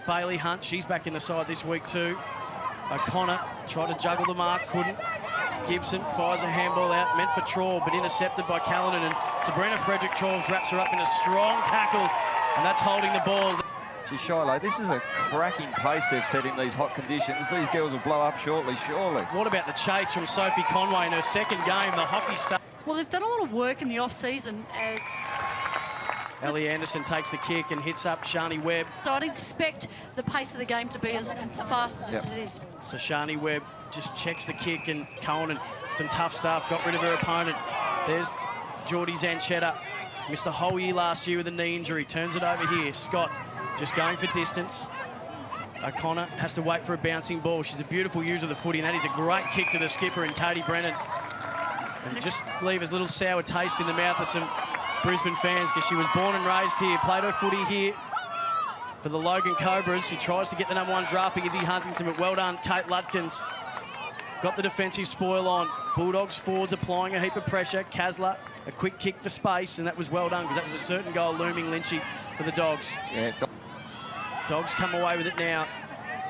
Bailey Hunt, she's back in the side this week too. O'Connor tried to juggle the mark, couldn't. Gibson fires a handball out, meant for Traub, but intercepted by Callanan, and Sabrina Frederick-Traub wraps her up in a strong tackle, and that's holding the ball. Gee, Shiloh, this is a cracking pace they've set in these hot conditions. These girls will blow up shortly, surely. What about the chase from Sophie Conway in her second game, the hockey star? Well, they've done a lot of work in the off-season as... Ellie Anderson takes the kick and hits up Shani Webb. I'd expect the pace of the game to be as fast as it is. So Shani Webb just checks the kick, and Conan, some tough stuff, got rid of her opponent. There's Geordie Zanchetta. Missed a whole year last year with a knee injury. Turns it over here. Scott just going for distance. O'Connor has to wait for a bouncing ball. She's a beautiful user of the footy, and that is a great kick to the skipper and Katie Brennan. And just leave a little sour taste in the mouth of some Brisbane fans, because she was born and raised here, played her footy here for the Logan Cobras. She tries to get the #1 draft pick, Izzy Huntington, but well done, Kate Ludkins. Got the defensive spoil on. Bulldogs forwards applying a heap of pressure. Kasler, a quick kick for space, and that was well done, because that was a certain goal looming, Lynchy, for the Dogs. Yeah. Dogs come away with it now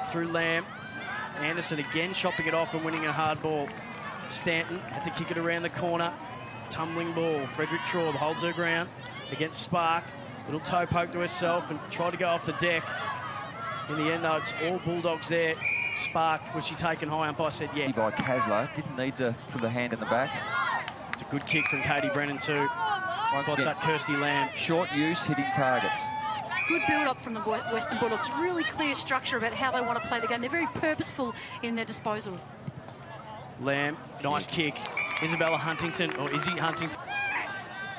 through Lamb. Anderson again chopping it off and winning a hard ball. Stanton had to kick it around the corner. Tumbling ball. Frederick-Traub holds her ground against Spark. Little toe poke to herself and tried to go off the deck. In the end, though, it's all Bulldogs there. Spark, was she taken high? Umpire said yeah. By Kasler, didn't need to put the hand in the back. It's a good kick from Katie Brennan too. Spots up Kirsty Lamb. Short use, hitting targets. Good build-up from the Western Bulldogs. Really clear structure about how they want to play the game. They're very purposeful in their disposal. Lamb, nice kick. Isabella Huntington, or Izzy Huntington.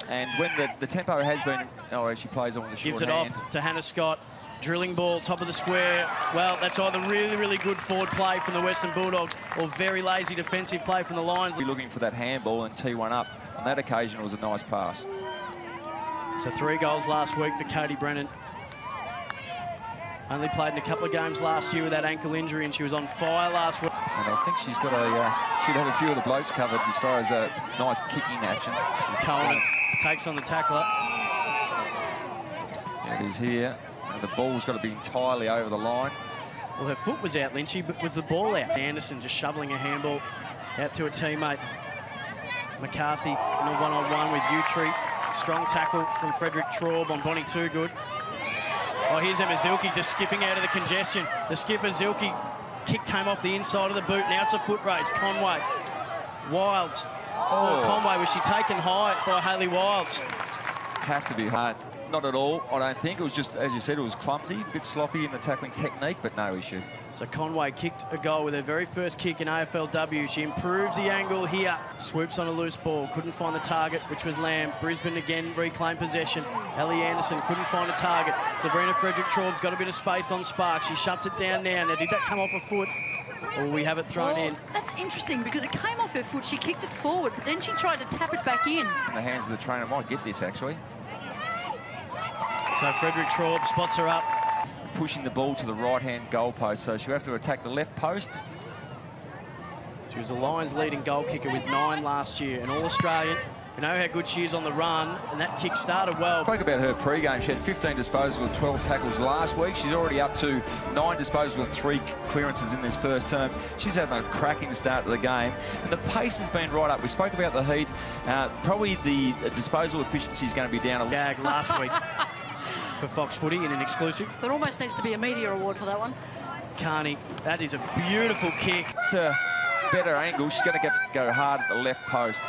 And when the tempo has been... Oh, she plays on the short Gives it hand. off to Hannah Scott. Drilling ball, top of the square. Well, that's either really, really good forward play from the Western Bulldogs or very lazy defensive play from the Lions. Looking for that handball and tee one up. On that occasion, it was a nice pass. So 3 goals last week for Katie Brennan. Only played in a couple of games last year with that ankle injury, and she was on fire last week. And I think she's got she'd have a few of the blokes covered as far as a nice kicking action. Cohen takes on the tackler. It is here. And the ball's got to be entirely over the line. Well, her foot was out, Lynchy, but was the ball out? Anderson just shoveling a handball out to a teammate. McCarthy in a one-on-one with Utri. Strong tackle from Frederick-Traub on Bonnie Toogood. Oh, here's Emma Zilke just skipping out of the congestion. The skipper, Zilke, kick came off the inside of the boot. Now it's a foot race. Conway. Wilds. Oh, Conway, was she taken high by Hayley Wilds? Have to be hard. Not at all, I don't think. It was just, as you said, it was clumsy, a bit sloppy in the tackling technique, but no issue. So Conway kicked a goal with her very first kick in AFLW. She improves the angle here. Swoops on a loose ball. Couldn't find the target, which was Lamb. Brisbane again reclaimed possession. Ellie Anderson couldn't find a target. Sabrina Frederick-Traub's got a bit of space on Spark. She shuts it down now. Now, did that come off a foot? Or we have it thrown in? That's interesting, because it came off her foot. She kicked it forward, but then she tried to tap it back in. In the hands of the trainer might get this, actually. So Frederick-Traub spots her up. Pushing the ball to the right-hand goal post, so she'll have to attack the left post. She was the Lions' leading goal kicker with 9 last year, an All-Australian. We know how good she is on the run, and that kick started well. Spoke about her pre-game. She had 15 disposals and 12 tackles last week. She's already up to 9 disposals and 3 clearances in this first term. She's having a cracking start to the game, and the pace has been right up. We spoke about the heat. Probably the disposal efficiency is going to be down a gag last week for Fox Footy in an exclusive. There almost needs to be a media award for that one. Carney, that is a beautiful kick. It's a better angle. She's going to go hard at the left post.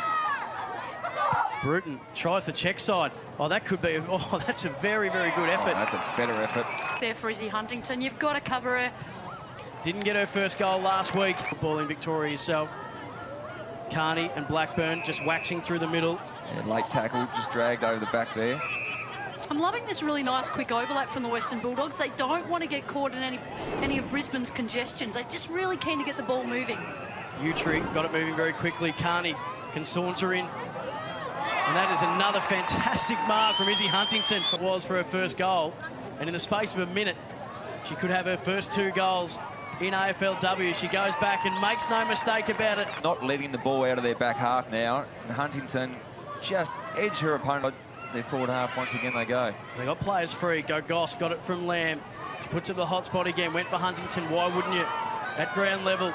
Bruton tries the check side. Oh, that could be... Oh, that's a very, very good effort. Oh, that's a better effort. There for Izzy Huntington. You've got to cover her. Didn't get her first goal last week. Ball in Victoria herself. Carney and Blackburn just waxing through the middle. Yeah, late tackle, just dragged over the back there. I'm loving this really nice quick overlap from the Western Bulldogs. They don't want to get caught in any of Brisbane's congestions. They're just really keen to get the ball moving. Utri got it moving very quickly. Carney can saunter in. And that is another fantastic mark from Izzy Huntington. It was for her first goal. And in the space of a minute, she could have her first 2 goals in AFLW. She goes back and makes no mistake about it. Not letting the ball out of their back half now. And Huntington just edged her opponent. Their forward half, once again they go. They got players free. Go Goss, got it from Lamb. She puts it to the hot spot again. Went for Huntington. Why wouldn't you? At ground level,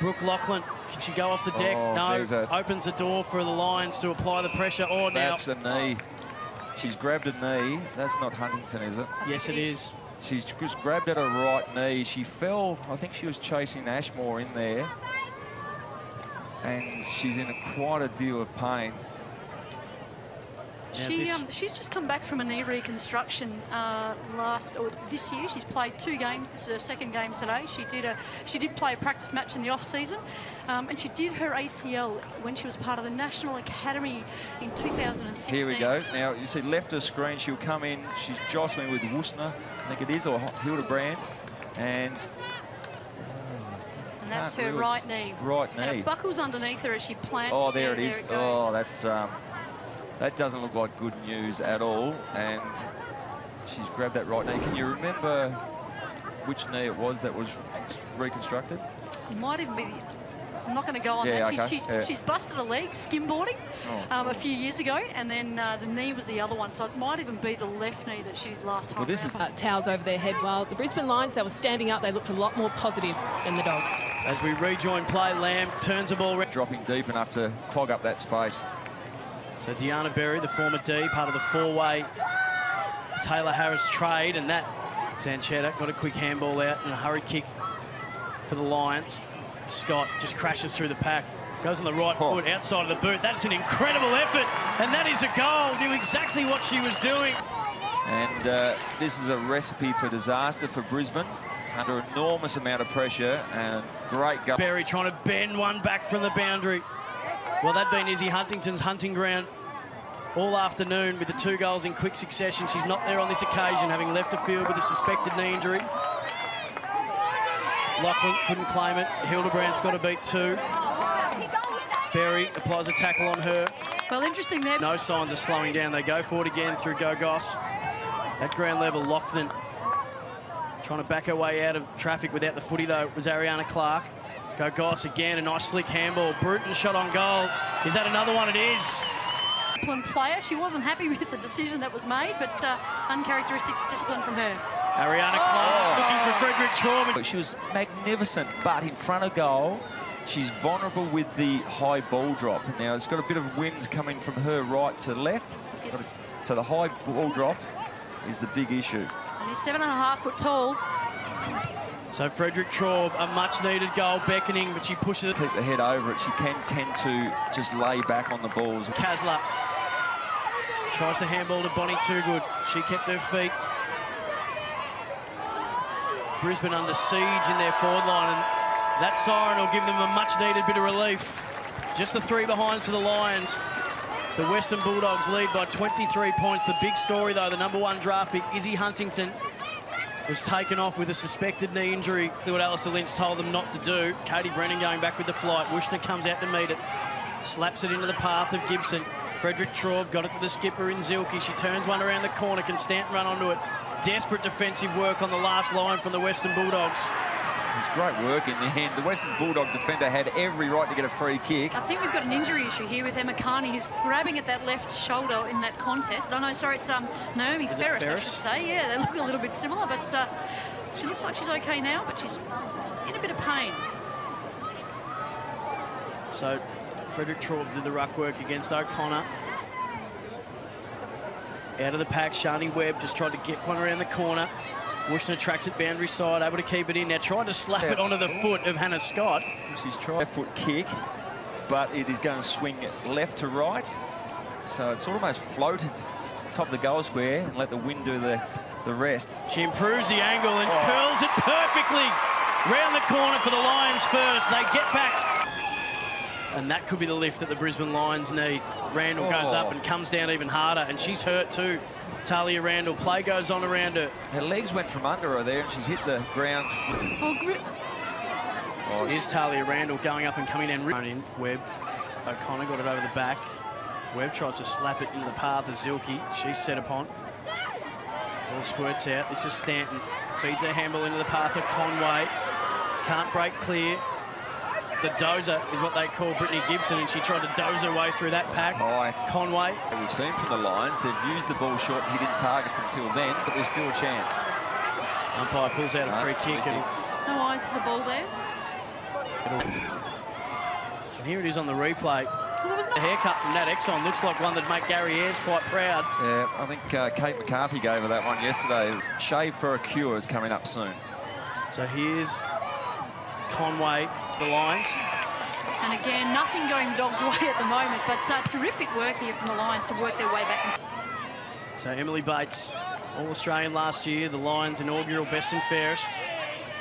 Brooke Lachlan. Can she go off the deck? No. Opens the door for the Lions to apply the pressure. Oh, now. That's a knee. She's grabbed a knee. That's not Huntington, is it? Yes, it is. She's just grabbed at her right knee. She fell. I think she was chasing Ashmore in there. And she's in quite a deal of pain. She's just come back from a knee reconstruction this year. She's played 2 games. This is her 2nd game today. She did play a practice match in the off season, and she did her ACL when she was part of the National Academy in 2016. Here we go. Now you see left of screen. She'll come in. She's jostling with Worcester, I think it is, or Hildebrand, and that's her right knee. Right knee. And it buckles underneath her as she plants. Oh, there it is. Oh, that's. That doesn't look like good news at all, and she's grabbed that right knee. Can you remember which knee it was that was reconstructed? It might even be I'm not going to go on that. Okay. She's busted a leg skimboarding a few years ago, and then the knee was the other one, so it might even be the left knee that she last time. Well, this is towels over their head. While the Brisbane Lions, they were standing up, they looked a lot more positive than the Dogs. As we rejoin play, Lamb turns the ball. Dropping deep enough to clog up that space. So Deanna Berry, the former D, part of the 4-way Taylor Harris trade, and that Zanchetta got a quick handball out and a hurry kick for the Lions. Scott just crashes through the pack, goes on the right foot outside of the boot. That's an incredible effort, and that is a goal. Knew exactly what she was doing. And this is a recipe for disaster for Brisbane, under enormous amount of pressure, and great goal. Berry trying to bend one back from the boundary. Well, that'd been Izzy Huntington's hunting ground all afternoon with the 2 goals in quick succession. She's not there on this occasion, having left the field with a suspected knee injury. Lachlan couldn't claim it. Hildebrand's got to beat 2. Berry applies a tackle on her. Well, interesting there. No signs of slowing down. They go for it again through Gogos. At ground level, Lachlan trying to back her way out of traffic without the footy, though, was Ariana Clark. Gogos again, a nice slick handball. Bruton shot on goal. Is that another one? It is. Player. She wasn't happy with the decision that was made, but uncharacteristic discipline from her. Ariana Clark looking for Frederick Traub. She was magnificent, but in front of goal, she's vulnerable with the high ball drop. Now, it's got a bit of wind coming from her right to left. Yes. So the high ball drop is the big issue. And he's 7.5 foot tall. So Frederick Traub, a much-needed goal, beckoning, but she pushes it. Keep the head over it. She can tend to just lay back on the balls. Kasler tries to handball to Bonnie Toogood. She kept her feet. Brisbane under siege in their forward line, and that siren will give them a much-needed bit of relief. Just the 3 behind for the Lions. The Western Bulldogs lead by 23 points. The big story, though, the #1 draft pick, Izzy Huntington, was taken off with a suspected knee injury. What Alistair Lynch told them not to do. Katie Brennan going back with the flight. Wushner comes out to meet it. Slaps it into the path of Gibson. Frederick Traub got it to the skipper in Zilke. She turns one around the corner. Can Stanton run onto it? Desperate defensive work on the last line from the Western Bulldogs. It's great work in the end. The Western Bulldog defender had every right to get a free kick. I think we've got an injury issue here with Emma Carney, who's grabbing at that left shoulder in that contest. Oh, no, sorry, it's Naomi Ferris, I should say. Yeah, they look a little bit similar, but she looks like she's okay now, but she's in a bit of pain. So Frederick Traub did the ruck work against O'Connor. Out of the pack, Shani Webb just tried to get one around the corner. Wushner tracks it boundary side, able to keep it in. Now trying to slap it onto the foot of Hannah Scott. She's trying a foot kick, but it is going to swing left to right. So it's almost floated top of the goal square and let the wind do the rest. She improves the angle and curls it perfectly round the corner for the Lions first. They get back. And that could be the lift that the Brisbane Lions need. Randall goes up and comes down even harder, and she's hurt too. Talia Randall, play goes on around her. Her legs went from under her there, and she's hit the ground. Here's Talia Randall going up and coming in. Webb, O'Connor got it over the back. Webb tries to slap it into the path of Zilke. She's set upon. Ball squirts out. This is Stanton. Feeds her handball into the path of Conway. Can't break clear. The dozer is what they call Brittany Gibson, and she tried to doze her way through that pack. Conway. We've seen from the Lions, they've used the ball short and hitting targets until then, but there's still a chance. Umpire pulls out a free kick. No eyes for the ball there. And here it is on the replay. Well, there was The haircut from Nat Exxon looks like one that'd make Gary Ayres quite proud. Yeah, I think Kate McCarthy gave her that one yesterday. Shave for a cure is coming up soon. So here's Conway to the Lions. And again, nothing going the Dogs' way at the moment, but terrific work here from the Lions to work their way back. So Emily Bates, All-Australian last year, the Lions' inaugural best and fairest.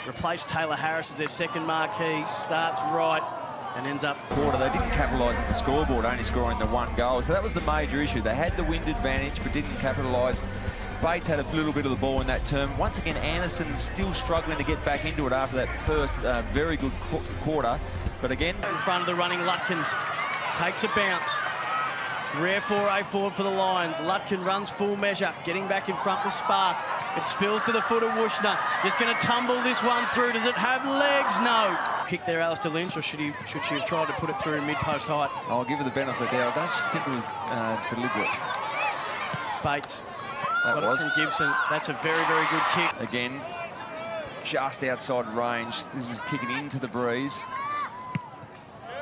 Replaced Taylor Harris as their second marquee, starts right and ends up... Quarter, they didn't capitalise on the scoreboard, only scoring the one goal. So that was the major issue. They had the wind advantage, but didn't capitalise. Bates had a little bit of the ball in that term. Once again, Anderson still struggling to get back into it after that first very good quarter. But again... In front of the running Lutkins, takes a bounce. Rare foray forward for the Lions. Lutkin runs full measure, getting back in front with Spark. It spills to the foot of Wushner. Just going to tumble this one through. Does it have legs? No. Kick there, Alistair Lynch, or should she have tried to put it through in mid-post height? I'll give her the benefit of the doubt. I don't think it was deliberate. Bates. That was. From Gibson. That's a very, very good kick. Again, just outside range. This is kicking into the breeze.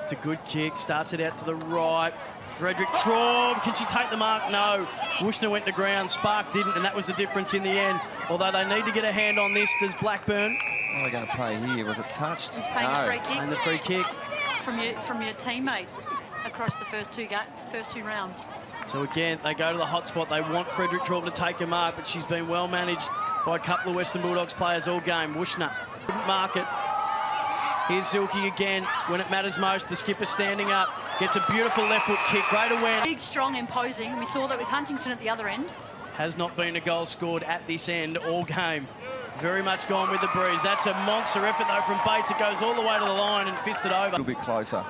It's a good kick. Starts it out to the right. Frederick Traub, can she take the mark? No. Wushner went to ground, Spark didn't, and that was the difference in the end. Although they need to get a hand on this, does Blackburn. What are they going to pay here? Was it touched? It's paying a free kick. And the free kick. From your teammate across the first two rounds. So again, they go to the hot spot. They want Frederick Traub to take a mark, but she's been well managed by a couple of Western Bulldogs players all game. Wushner couldn't mark it. Here's Silky again. When it matters most, the skipper standing up. Gets a beautiful left foot kick. Great awareness. Big, strong, imposing. We saw that with Huntington at the other end. Has not been a goal scored at this end all game. Very much gone with the breeze. That's a monster effort, though, from Bates. It goes all the way to the line and fisted over. A little bit closer.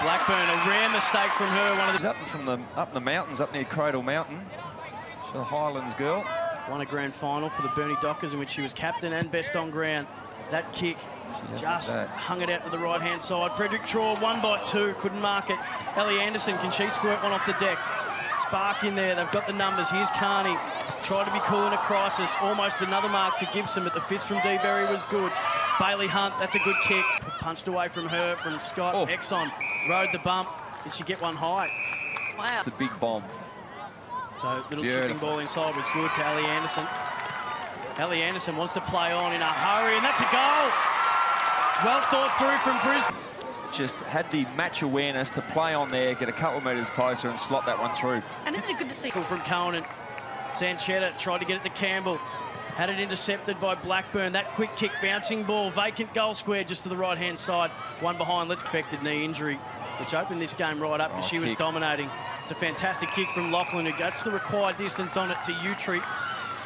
Blackburn, a rare mistake from her. One of She's up in the mountains, up near Cradle Mountain. She's a Highlands girl. Won a grand final for the Burnie Dockers, in which she was captain and best on ground. That kick just hung it out to the right-hand side. Frederick Traub, 1-2, couldn't mark it. Ellie Anderson, can she squirt one off the deck? Spark in there, they've got the numbers. Here's Carney, tried to be cool in a crisis. Almost another mark to Gibson, but the fist from D. Berry was good. Bailey Hunt, that's a good kick. Punched away from her, from Scott. Oh. Exxon rode the bump. Did she get one high? Wow. It's a big bomb. So little chipping ball inside was good to Ellie Anderson. Ellie Anderson wants to play on in a hurry, and that's a goal. Well thought through from Brisbane. Just had the match awareness to play on there, get a couple of metres closer and slot that one through. And isn't it good to see? From Conan. Sanchetta tried to get it to Campbell. Had it intercepted by Blackburn. That quick kick, bouncing ball, vacant goal square just to the right-hand side. One behind, let's expected knee injury, which opened this game right up because she was dominating. It's a fantastic kick from Lachlan, who gets the required distance on it to Utri.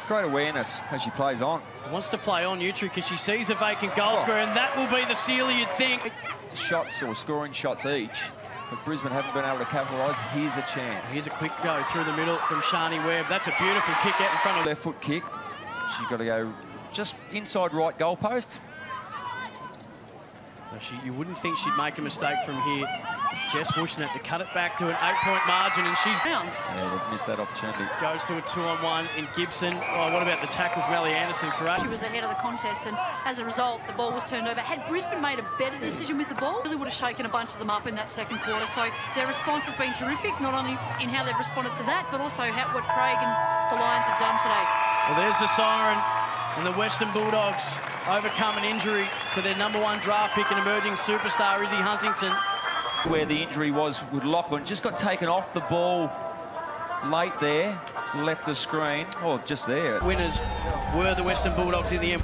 Great awareness as she plays on. Wants to play on Utri because she sees a vacant goal square, and that will be the sealer, you'd think. Shots or scoring shots each, but Brisbane haven't been able to capitalise. Here's a chance. Here's a quick go through the middle from Shani Webb. That's a beautiful kick out in front of... Left foot kick. She's got to go just inside right goalpost. You wouldn't think she'd make a mistake from here. Jess Wushner to cut it back to an 8-point margin, and she's round. Yeah, they've missed that opportunity. Goes to a 2-on-1 in Gibson. Oh, what about the tackle from Ellie Anderson? Correct. She was ahead of the contest, and as a result, the ball was turned over. Had Brisbane made a better decision with the ball, really would have shaken a bunch of them up in that second quarter. So their response has been terrific, not only in how they've responded to that, but also what Craig and the Lions have done today. Well, there's the siren, and the Western Bulldogs overcome an injury to their #1 draft pick and emerging superstar, Izzy Huntington. Where the injury was with Lachlan, just got taken off the ball late there, left the screen, or just there. Winners were the Western Bulldogs in the end.